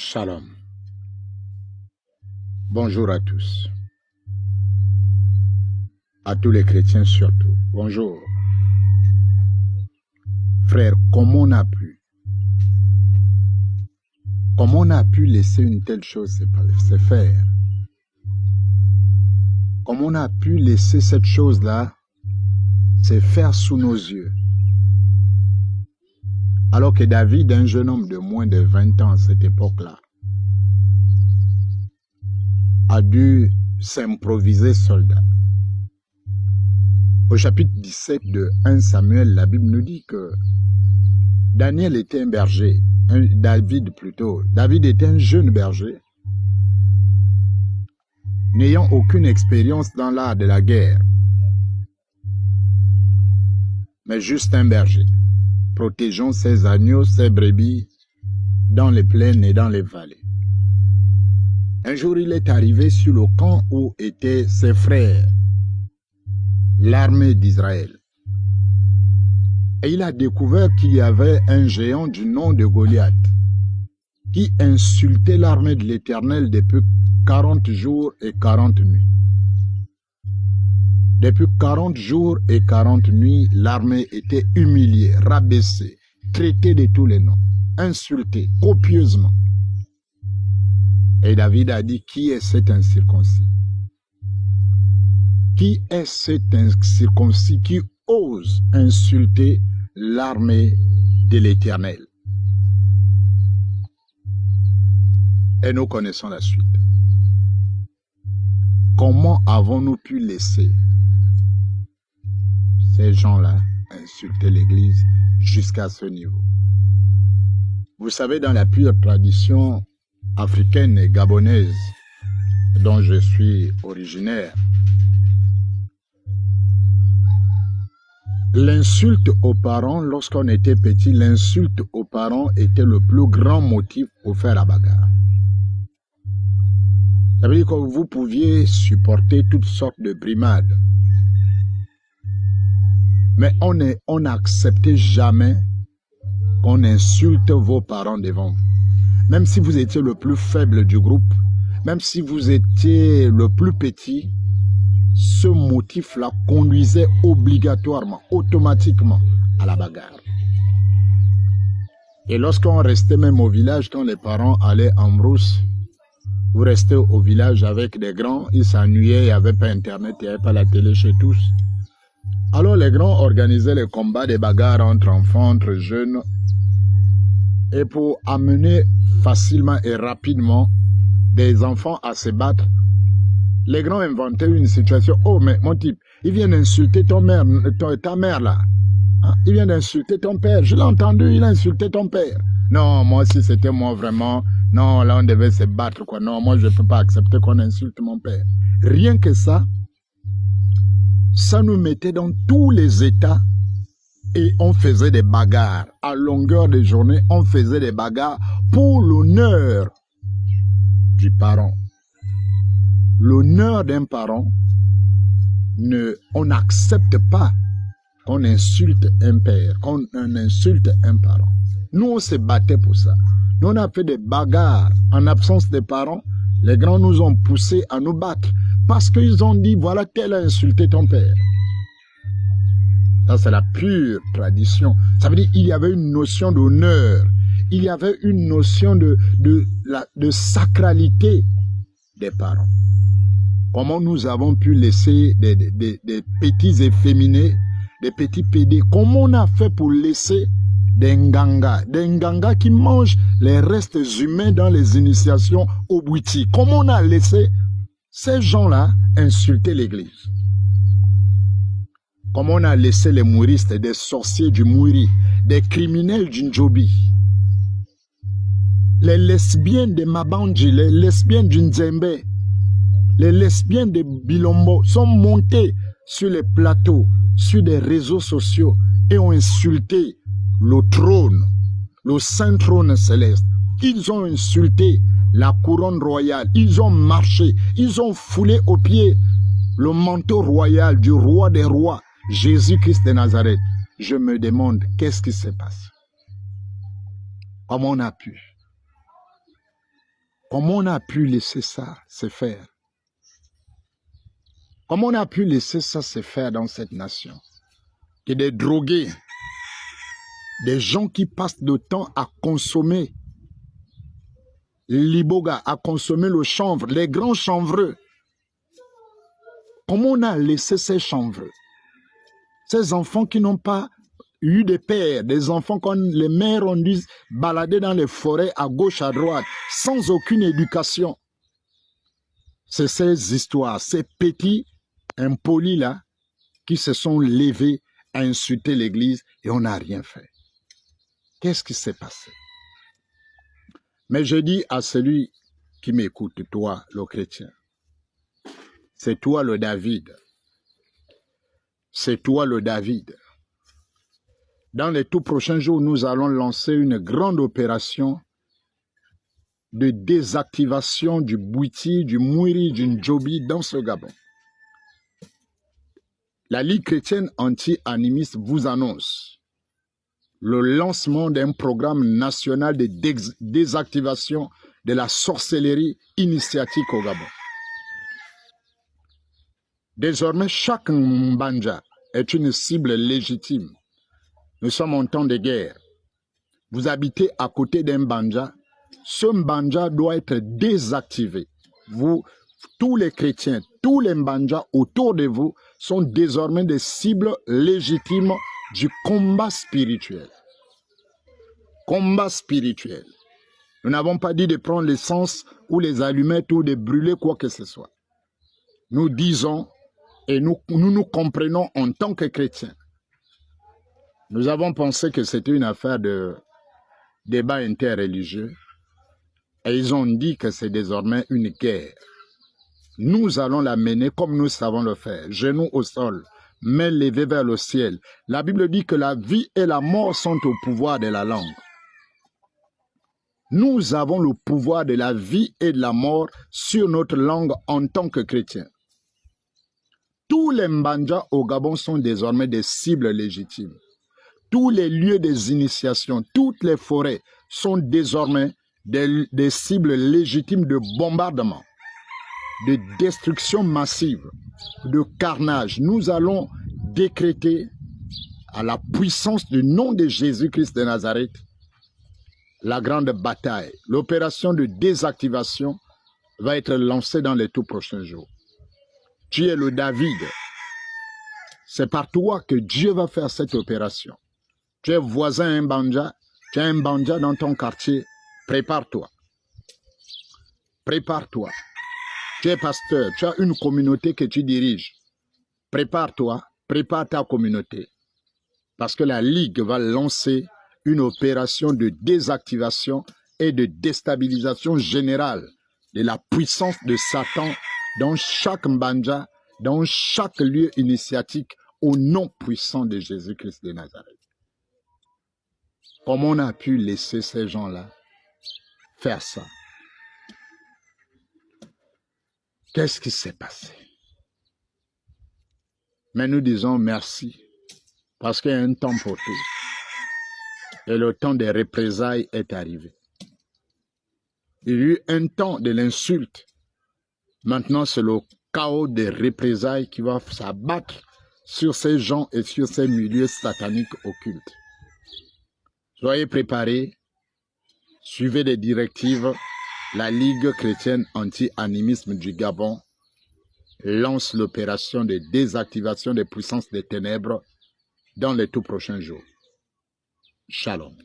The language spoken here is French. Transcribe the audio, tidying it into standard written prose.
Shalom. Bonjour à tous. À tous les chrétiens surtout. Bonjour. Frère, comment on a pu laisser une telle chose se faire? Comment on a pu laisser cette chose-là se faire sous nos yeux? Alors que David, un jeune homme de moins de 20 ans à cette époque-là, a dû s'improviser soldat. Au chapitre 17 de 1 Samuel, la Bible nous dit que Daniel était un berger, David était un jeune berger, n'ayant aucune expérience dans l'art de la guerre, mais juste un berger, protégeant ses agneaux, ses brebis, dans les plaines et dans les vallées. Un jour, il est arrivé sur le camp où étaient ses frères, l'armée d'Israël. Et il a découvert qu'il y avait un géant du nom de Goliath qui insultait l'armée de l'Éternel depuis 40 jours et 40 nuits. Depuis 40 jours et 40 nuits, l'armée était humiliée, rabaissée, traitée de tous les noms, insultée copieusement. Et David a dit, qui est cet incirconcis? Qui est cet incirconcis qui ose insulter l'armée de l'Éternel? Et nous connaissons la suite. Comment avons-nous pu laisser ces gens-là insulter l'Église jusqu'à ce niveau? Vous savez, dans la pure tradition africaine et gabonaise dont je suis originaire, l'insulte aux parents, lorsqu'on était petit, l'insulte aux parents était le plus grand motif pour faire la bagarre. Ça veut dire que vous pouviez supporter toutes sortes de brimades, mais on n'acceptait jamais qu'on insulte vos parents devant vous. Même si vous étiez le plus faible du groupe, même si vous étiez le plus petit, ce motif-là conduisait obligatoirement, automatiquement à la bagarre. Et lorsqu'on restait même au village, quand les parents allaient en brousse, vous restez au village avec des grands, ils s'ennuyaient, il n'y avait pas Internet, il n'y avait pas la télé chez tous. Alors les grands organisaient les combats, des bagarres entre enfants, entre jeunes. Et pour amener facilement et rapidement des enfants à se battre, les grands inventaient une situation. Oh, mais mon type, il vient d'insulter ta mère là. Hein? Il vient d'insulter ton père. Je l'ai entendu, il a insulté ton père. Non, moi, si c'était moi vraiment, non, là, on devait se battre, quoi. Non, moi, je ne peux pas accepter qu'on insulte mon père. Rien que ça, ça nous mettait dans tous les états et on faisait des bagarres. À longueur de journée, on faisait des bagarres pour l'honneur du parent. L'honneur d'un parent, on n'accepte pas qu'on insulte un père, qu'on insulte un parent. Nous, on se battait pour ça. Nous, on a fait des bagarres en absence des parents. Les grands nous ont poussés à nous battre parce qu'ils ont dit, voilà, tel a insulté ton père. Ça, c'est la pure tradition. Ça veut dire qu'il y avait une notion d'honneur. Il y avait une notion de sacralité des parents. Comment nous avons pu laisser des petits efféminés, des petits pédés? Comment on a fait pour laisser des ngangas qui mangent les restes humains dans les initiations au Bouiti? Comment on a laissé ces gens-là insulter l'Église? Comment on a laissé les mouristes, des sorciers du Mouri, des criminels du Njobi, les lesbiennes de Mabandji, les lesbiennes du Nzembe, les lesbiennes de Bilombo sont montées sur les plateaux, sur des réseaux sociaux et ont insulté le trône, le saint trône céleste. Ils ont insulté la couronne royale, ils ont marché, ils ont foulé aux pieds le manteau royal du roi des rois, Jésus-Christ de Nazareth. Je me demande, qu'est-ce qui se passe? Comment on a pu? Comment on a pu laisser ça se faire? Comment on a pu laisser ça se faire dans cette nation? Que des drogués, des gens qui passent le temps à consommer l'iboga, à consommer le chanvre, les grands chanvreux. Comment on a laissé ces chanvreux? Ces enfants qui n'ont pas eu de pères, des enfants quand les mères ont dû balader dans les forêts à gauche, à droite, sans aucune éducation. C'est ces histoires, ces petits impolis là, qui se sont levés à insulter l'Église et on n'a rien fait. Qu'est-ce qui s'est passé? Mais je dis à celui qui m'écoute, toi, le chrétien, c'est toi le David. C'est toi le David. Dans les tout prochains jours, nous allons lancer une grande opération de désactivation du Bouiti, du Mouiri, du Ndjobi dans ce Gabon. La Ligue chrétienne anti-animiste vous annonce le lancement d'un programme national de désactivation de la sorcellerie initiatique au Gabon. Désormais, chaque Mbanja est une cible légitime. Nous sommes en temps de guerre. Vous habitez à côté d'un Mbanja. Ce Mbanja doit être désactivé. Vous, tous les chrétiens, tous les Mbanja autour de vous sont désormais des cibles légitimes du combat spirituel. Combat spirituel. Nous n'avons pas dit de prendre l'essence ou les allumettes ou de brûler quoi que ce soit. Nous disons et nous comprenons en tant que chrétiens. Nous avons pensé que c'était une affaire de débat interreligieux et ils ont dit que c'est désormais une guerre. Nous allons la mener comme nous savons le faire, genoux au sol, mains levées vers le ciel. La Bible dit que la vie et la mort sont au pouvoir de la langue. Nous avons le pouvoir de la vie et de la mort sur notre langue en tant que chrétiens. Tous les Mbanja au Gabon sont désormais des cibles légitimes. Tous les lieux des initiations, toutes les forêts sont désormais des cibles légitimes de bombardement, de destruction massive, de carnage. Nous allons décréter à la puissance du nom de Jésus-Christ de Nazareth la grande bataille. L'opération de désactivation va être lancée dans les tout prochains jours. Tu es le David. C'est par toi que Dieu va faire cette opération. Tu es voisin Mbanja, tu as un Mbanja dans ton quartier, prépare-toi. Prépare-toi. Tu es pasteur, tu as une communauté que tu diriges. Prépare-toi, prépare ta communauté. Parce que la Ligue va lancer une opération de désactivation et de déstabilisation générale de la puissance de Satan dans chaque Mbanja, dans chaque lieu initiatique, au nom puissant de Jésus-Christ de Nazareth. Comment on a pu laisser ces gens-là faire ça? Qu'est-ce qui s'est passé? Mais nous disons merci, parce qu'il y a un temps pour tout. Et le temps des représailles est arrivé. Il y a eu un temps de l'insulte. Maintenant, c'est le chaos des représailles qui va s'abattre sur ces gens et sur ces milieux sataniques occultes. Soyez préparés, suivez les directives. La Ligue chrétienne anti-animisme du Gabon lance l'opération de désactivation des puissances des ténèbres dans les tout prochains jours. Shalom.